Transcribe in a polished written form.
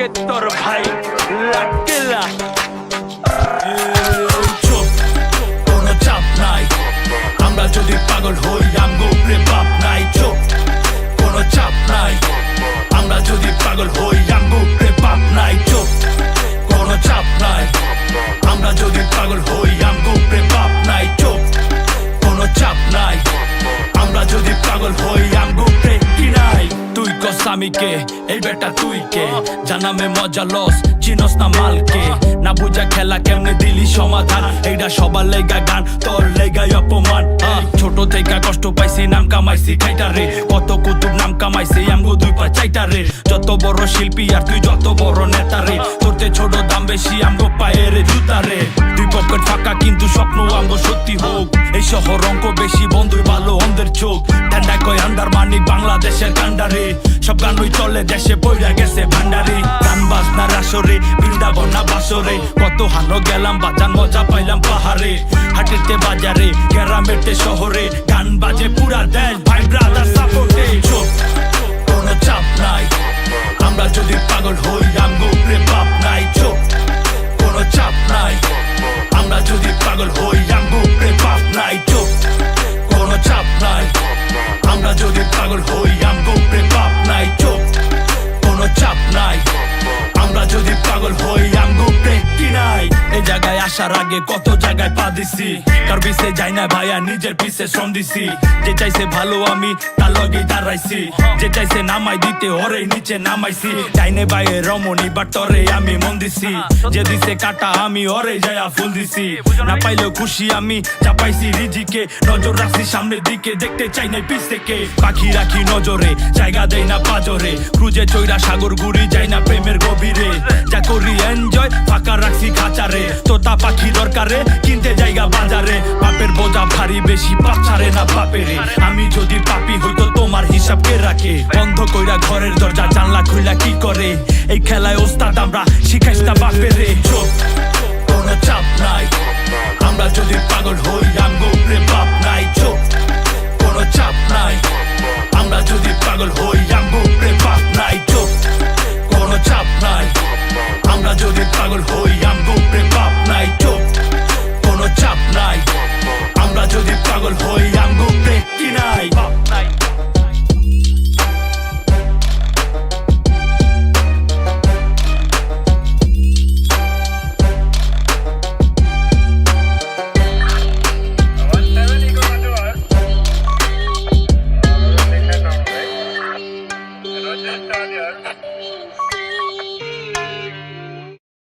লাগে তোর ভাই লাকেলা চুপ, কোনো চাপ নাই। আমরা যদি পাগল হই আমগো উপরে বাপ নাই। চুপ, কোনো চাপ নাই। আমরা যদি পাগল হই আমগো উপরে বাপ নাই। চুপ, কোনো চাপ নাই। আমরা যদি পাগল হই আমগো উপরে বাপ নাই। চুপ, কোনো চাপ নাই। আমরা যদি পাগল হই আমগো উপরে কি নাই। তুই কস আমি কে, এই বেটা তুই কে? জানামে মজা লস, চিনস না মালকে। না বুঝা খেলা কেমনে দিলি সমাধান। এইটা সবার লেগা গান, তোর লেগাই অপমান। ছোট থেকে কষ্ট পাইছি, নাম কামাইছি খাইটারে। কত কুতুব নাম কামাইছি আমগো দুই পা চাইটারে। যত বড় শিল্পী আর তুই যত বড় নেতারে। তোরতে ছোট দাম বেশি আমগো পায়ের জুতারে। দুই পকেট ফাঁকা কিন্তু স্বপ্ন আমগো সত্যি হোক। এই শহর অঙ্ক বেশি, বন্ধুই ভালো অন্ধের চোখ। ঠান্ডা কয় আন্ডার মানি বাংলাদেশের কান্ডারে। সব গানই চলে দেশে বইরা গেছে ভান্ডারে। গান বাজনার আসরে, বৃন্দাবন না বাসরে। কত হানো গেলাম বাজান, মজা পাইলাম পাহাড়ে। হাটেতে বাজারে, গ্রামেতে শহরে। গান বাজে পুরা দেশ, ভাই ব্রাদার সাপোর্টে। চুপ, কোনো চাপ নাই। আমরা যদি পাগল হই আমগো উপরে বাপ নাই। চুপ, কোনো চাপ নাই। আমরা যদি পাগল হই আমগো উপরে বাপ নাই। চুপ, কোনো চাপ নাই। আমরা যদি পাগল হই আমগো উপরে বাপ নাই। চুপ, কোনো চাপ নাই। আমরা যদি পাগল হই আমগো উপরে কি নাই। এই জায়গায় আসার আগে কত জায়গায় পা দিছি। কার পিছে যাই না ভাইয়া, নিজের পিছে শ্রম দিছি। যে চাইছে ভালো আমি তার লগেই দাঁড়াইছি। যে চাইছে নামাই দিতে ওরে নিচে নামাইছি। চাইনে বাইরে রমণী বাট তরে আমি মন দিছি। যে দিছে কাটা আমি ওরে যায়া ফুল দিছি। না পাইলেও খুশি আমি চাপাইছি রিজিকে। নজর রাখছি সামনের দিকে, দেখতে চাই না পিছ থেকে। পাখি রাখি নজরে, জায়গা দেই না পাজরে। ক্রুজে চৈরা সাগর ঘুরি, যাই না প্রেমের গভীরে। যা করি এনজয়, ফাঁকা রাখছি খাঁচারে। তোতা পাখি দরকারে, কিনতে জায়গা বাজারে। বাপের বোঝা ভারী বেশি, বাচ্চারে না বাপেরে। আমি যদি পাপি হইতো তোমার হিসাব কে রাখে? বন্ধ কইরা ঘরের দরজা জানলা খুইলা কি করে? এই খেলায় ওস্তাদ আমরা, শিখাইস না বাপেরে। চুপ, কোনো চাপ নাই। আমরা যদি পাগল হই আমগো উপরে বাপ নাই। চুপ, কোনো চাপ নাই। আমরা যদি পাগল হই আমগো উপরে বাপ নাই। চুপ, কোনো চাপ নাই। আমরা যদি পাগল হই আমগো উপরে বাপ নাই। চুপ, কোনো চাপ নাই। আমরা যদি পাগল হই আমগো উপরে কি নাই। বাপ নাই। Roger,